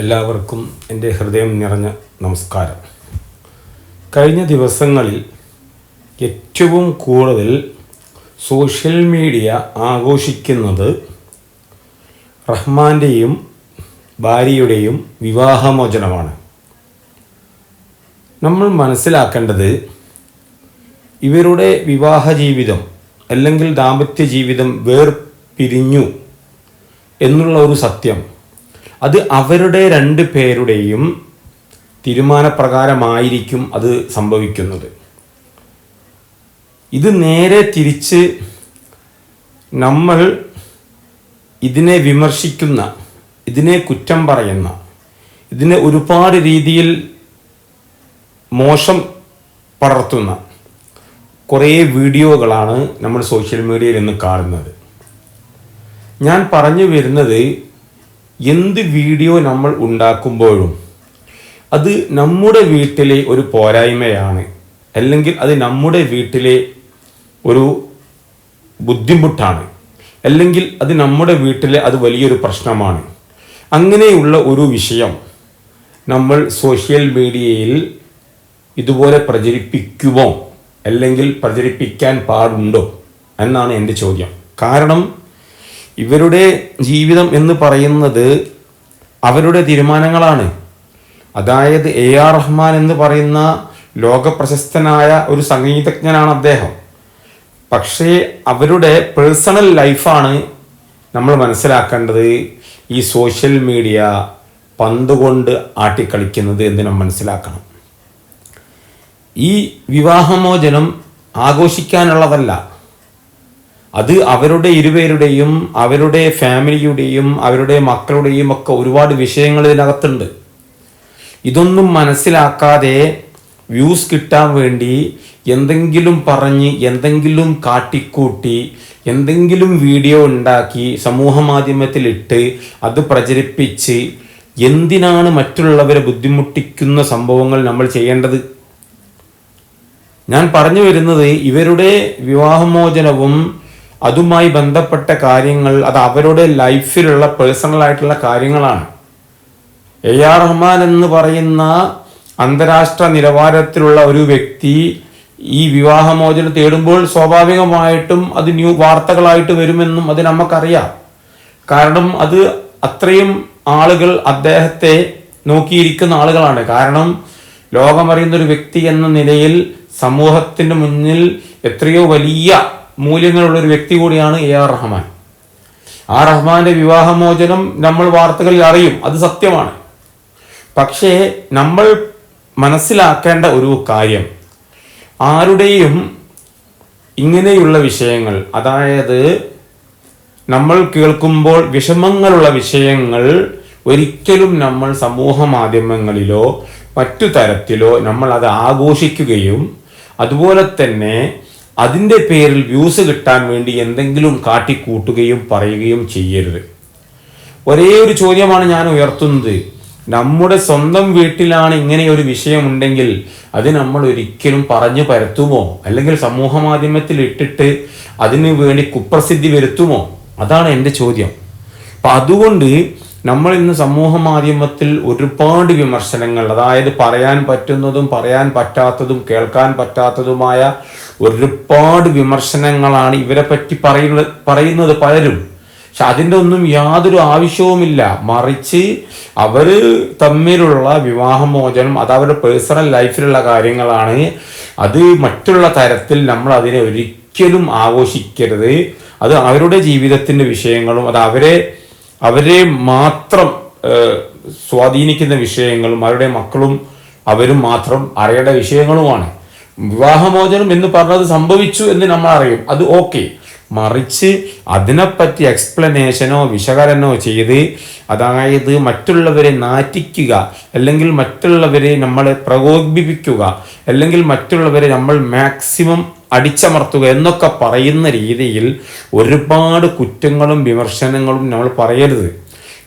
എല്ലാവർക്കും എൻ്റെ ഹൃദയം നിറഞ്ഞ നമസ്കാരം. കഴിഞ്ഞ ദിവസങ്ങളിൽ ഏറ്റവും കൂടുതൽ സോഷ്യൽ മീഡിയ ആഘോഷിക്കുന്നത് റഹ്മാൻ്റെയും ഭാര്യയുടെയും വിവാഹമോചനമാണ്. നമ്മൾ മനസ്സിലാക്കേണ്ടത് ഇവരുടെ വിവാഹ ജീവിതം അല്ലെങ്കിൽ ദാമ്പത്യ ജീവിതം വേർപിരിഞ്ഞു എന്നുള്ള ഒരു സത്യം അത് അവരുടെ രണ്ട് പേരുടെയും തീരുമാനപ്രകാരമായിരിക്കും അത് സംഭവിക്കുന്നത്. ഇത് നേരെ തിരിച്ച് നമ്മൾ ഇതിനെ വിമർശിക്കുന്ന, ഇതിനെ കുറ്റം പറയുന്ന, ഇതിനെ ഒരുപാട് രീതിയിൽ മോശം പടർത്തുന്ന കുറേ വീഡിയോകളാണ് നമ്മൾ സോഷ്യൽ മീഡിയയിൽ ഇന്ന് കാണുന്നത്. ഞാൻ പറഞ്ഞു വരുന്നത്, എന്ത് വീഡിയോ നമ്മൾ ഉണ്ടാക്കുമ്പോഴും അത് നമ്മുടെ വീട്ടിലെ ഒരു പോരായ്മയാണ്, അല്ലെങ്കിൽ അത് നമ്മുടെ വീട്ടിലെ ഒരു ബുദ്ധിമുട്ടാണ്, അല്ലെങ്കിൽ അത് നമ്മുടെ വീട്ടിലെ അത് വലിയൊരു പ്രശ്നമാണ്. അങ്ങനെയുള്ള ഒരു വിഷയം നമ്മൾ സോഷ്യൽ മീഡിയയിൽ ഇതുപോലെ പ്രചരിപ്പിക്കുമോ അല്ലെങ്കിൽ പ്രചരിപ്പിക്കാൻ പാടുണ്ടോ എന്നാണ് എൻ്റെ ചോദ്യം. കാരണം ഇവരുടെ ജീവിതം എന്ന് പറയുന്നത് അവരുടെ തീരുമാനങ്ങളാണ്. അതായത് AR റഹ്മാൻ എന്ന് പറയുന്ന ലോകപ്രശസ്തനായ ഒരു സംഗീതജ്ഞനാണ് അദ്ദേഹം. പക്ഷേ അവരുടെ പേഴ്സണൽ ലൈഫാണ് നമ്മൾ മനസ്സിലാക്കേണ്ടത് ഈ സോഷ്യൽ മീഡിയ പന്തുകൊണ്ട് ആട്ടിക്കളിക്കുന്നത് എന്ന് നാം മനസ്സിലാക്കണം. ഈ വിവാഹമോചനം ആഘോഷിക്കാനുള്ളതല്ല. അത് അവരുടെ ഇരുവരുടെയും അവരുടെ ഫാമിലിയുടെയും അവരുടെ മക്കളുടെയും ഒക്കെ ഒരുപാട് വിഷയങ്ങൾ ഇതിനകത്തുണ്ട്. ഇതൊന്നും മനസ്സിലാക്കാതെ വ്യൂസ് കിട്ടാൻ വേണ്ടി എന്തെങ്കിലും പറഞ്ഞ്, എന്തെങ്കിലും കാട്ടിക്കൂട്ടി, എന്തെങ്കിലും വീഡിയോ ഉണ്ടാക്കി സമൂഹ മാധ്യമത്തിലിട്ട് അത് പ്രചരിപ്പിച്ച് എന്തിനാണ് മറ്റുള്ളവരെ ബുദ്ധിമുട്ടിക്കുന്ന സംഭവങ്ങൾ നമ്മൾ ചെയ്യേണ്ടത്? ഞാൻ പറഞ്ഞു വരുന്നത്, ഇവരുടെ വിവാഹമോചനവും അതുമായി ബന്ധപ്പെട്ട കാര്യങ്ങൾ അത് അവരുടെ ലൈഫിലുള്ള പേഴ്സണൽ ആയിട്ടുള്ള കാര്യങ്ങളാണ്. AR റഹ്മാൻ എന്ന് പറയുന്ന അന്താരാഷ്ട്ര നിലവാരത്തിലുള്ള ഒരു വ്യക്തി ഈ വിവാഹമോചനം തേടുമ്പോൾ സ്വാഭാവികമായിട്ടും അത് വാർത്തകളായിട്ട് വരുമെന്നും അത് നമുക്കറിയാം. കാരണം അത് അത്രയും ആളുകൾ അദ്ദേഹത്തെ നോക്കിയിരിക്കുന്ന ആളുകളാണ്. കാരണം ലോകമറിയുന്ന ഒരു വ്യക്തി എന്ന നിലയിൽ സമൂഹത്തിന് മുന്നിൽ എത്രയോ വലിയ മൂല്യങ്ങളുള്ള ഒരു വ്യക്തി കൂടിയാണ് AR റഹ്മാൻ. ആ റഹ്മാന്റെ വിവാഹമോചനം നമ്മൾ വാർത്തകളിൽ അറിയും, അത് സത്യമാണ്. പക്ഷേ നമ്മൾ മനസ്സിലാക്കേണ്ട ഒരു കാര്യം, ആരുടെയും ഇങ്ങനെയുള്ള വിഷയങ്ങൾ, അതായത് നമ്മൾ കേൾക്കുമ്പോൾ വിഷമങ്ങളുള്ള വിഷയങ്ങൾ ഒരിക്കലും നമ്മൾ സമൂഹ മാധ്യമങ്ങളിലോ മറ്റു തരത്തിലോ നമ്മൾ അത് ആഘോഷിക്കുകയും അതുപോലെ തന്നെ അതിൻ്റെ പേരിൽ വ്യൂസ് കിട്ടാൻ വേണ്ടി എന്തെങ്കിലും കാട്ടിക്കൂട്ടുകയും പറയുകയും ചെയ്യരുത്. ഒരേ ഒരു ചോദ്യമാണ് ഞാൻ ഉയർത്തുന്നത്. നമ്മുടെ സ്വന്തം വീട്ടിലാണ് ഇങ്ങനെ ഒരു വിഷയമുണ്ടെങ്കിൽ അത് നമ്മൾ ഒരിക്കലും പറഞ്ഞു പരത്തുമോ അല്ലെങ്കിൽ സമൂഹ മാധ്യമത്തിൽ ഇട്ടിട്ട് അതിനു വേണ്ടി കുപ്രസിദ്ധി വരുത്തുമോ? അതാണ് എൻ്റെ ചോദ്യം. അപ്പം അതുകൊണ്ട് നമ്മൾ ഇന്ന് സമൂഹ മാധ്യമത്തിൽ ഒരുപാട് വിമർശനങ്ങൾ, അതായത് പറയാൻ പറ്റുന്നതും പറയാൻ പറ്റാത്തതും കേൾക്കാൻ പറ്റാത്തതുമായ ഒരുപാട് വിമർശനങ്ങളാണ് ഇവരെ പറ്റി പറയുന്നത് പലരും. പക്ഷെ അതിൻ്റെ ഒന്നും യാതൊരു ആവശ്യവുമില്ല. മറിച്ച് അവർ തമ്മിലുള്ള വിവാഹമോചനം അത് അവരുടെ പേഴ്സണൽ ലൈഫിലുള്ള കാര്യങ്ങളാണ്. അത് മറ്റുള്ള തരത്തിൽ നമ്മൾ അതിനെ ഒരിക്കലും ആഘോഷിക്കരുത്. അത് അവരുടെ ജീവിതത്തിൻ്റെ വിഷയങ്ങളും അത് അവരെ മാത്രം സ്വാധീനിക്കുന്ന വിഷയങ്ങളും അവരുടെ മക്കളും അവരും മാത്രം അറിയേണ്ട വിഷയങ്ങളുമാണ്. വിവാഹമോചനം എന്ന് പറഞ്ഞത് സംഭവിച്ചു എന്ന് നമ്മൾ അറിയും, അത് ഓക്കെ. മറിച്ച് അതിനെപ്പറ്റി എക്സ്പ്ലനേഷനോ വിശകലനോ ചെയ്ത്, അതായത് മറ്റുള്ളവരെ നാറ്റിക്കുക, അല്ലെങ്കിൽ മറ്റുള്ളവരെ നമ്മളെ പ്രകോപിപ്പിക്കുക, അല്ലെങ്കിൽ മറ്റുള്ളവരെ നമ്മൾ മാക്സിമം അടിച്ചമർത്തുക എന്നൊക്കെ പറയുന്ന രീതിയിൽ ഒരുപാട് കുറ്റങ്ങളും വിമർശനങ്ങളും നമ്മൾ പറയരുത്.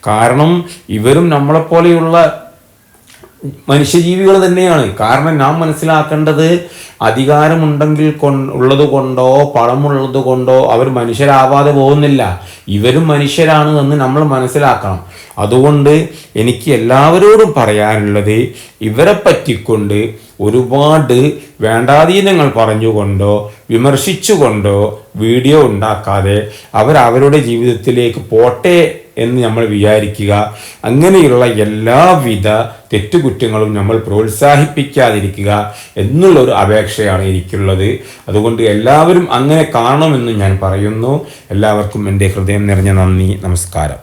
കാരണം ഇവരും നമ്മളെപ്പോലെയുള്ള മനുഷ്യജീവികൾ തന്നെയാണ്. കാരണം നാം മനസ്സിലാക്കേണ്ടത് അധികാരമുണ്ടെങ്കിൽ ഉള്ളത് കൊണ്ടോ പണമുള്ളത് കൊണ്ടോ അവർ മനുഷ്യരാവാതെ പോകുന്നില്ല. ഇവരും മനുഷ്യരാണ് എന്ന് നമ്മൾ മനസ്സിലാക്കണം. അതുകൊണ്ട് എനിക്ക് എല്ലാവരോടും പറയാനുള്ളത്, ഇവരെ പറ്റിക്കൊണ്ട് ഒരുപാട് വേണ്ടാധീനങ്ങൾ പറഞ്ഞുകൊണ്ടോ വിമർശിച്ചുകൊണ്ടോ വീഡിയോ ഉണ്ടാക്കാതെ അവരവരുടെ ജീവിതത്തിലേക്ക് പോട്ടെ എന്ന് നമ്മൾ വിചാരിക്കുക. അങ്ങനെയുള്ള എല്ലാവിധ തെറ്റുകുറ്റങ്ങളും നമ്മൾ പ്രോത്സാഹിപ്പിക്കാതിരിക്കുക എന്നുള്ളൊരു അപേക്ഷയാണ് എനിക്കുള്ളത്. അതുകൊണ്ട് എല്ലാവരും അങ്ങനെ കാണണമെന്ന് ഞാൻ പറയുന്നു. എല്ലാവർക്കും എൻ്റെ ഹൃദയം നിറഞ്ഞ നന്ദി, നമസ്കാരം.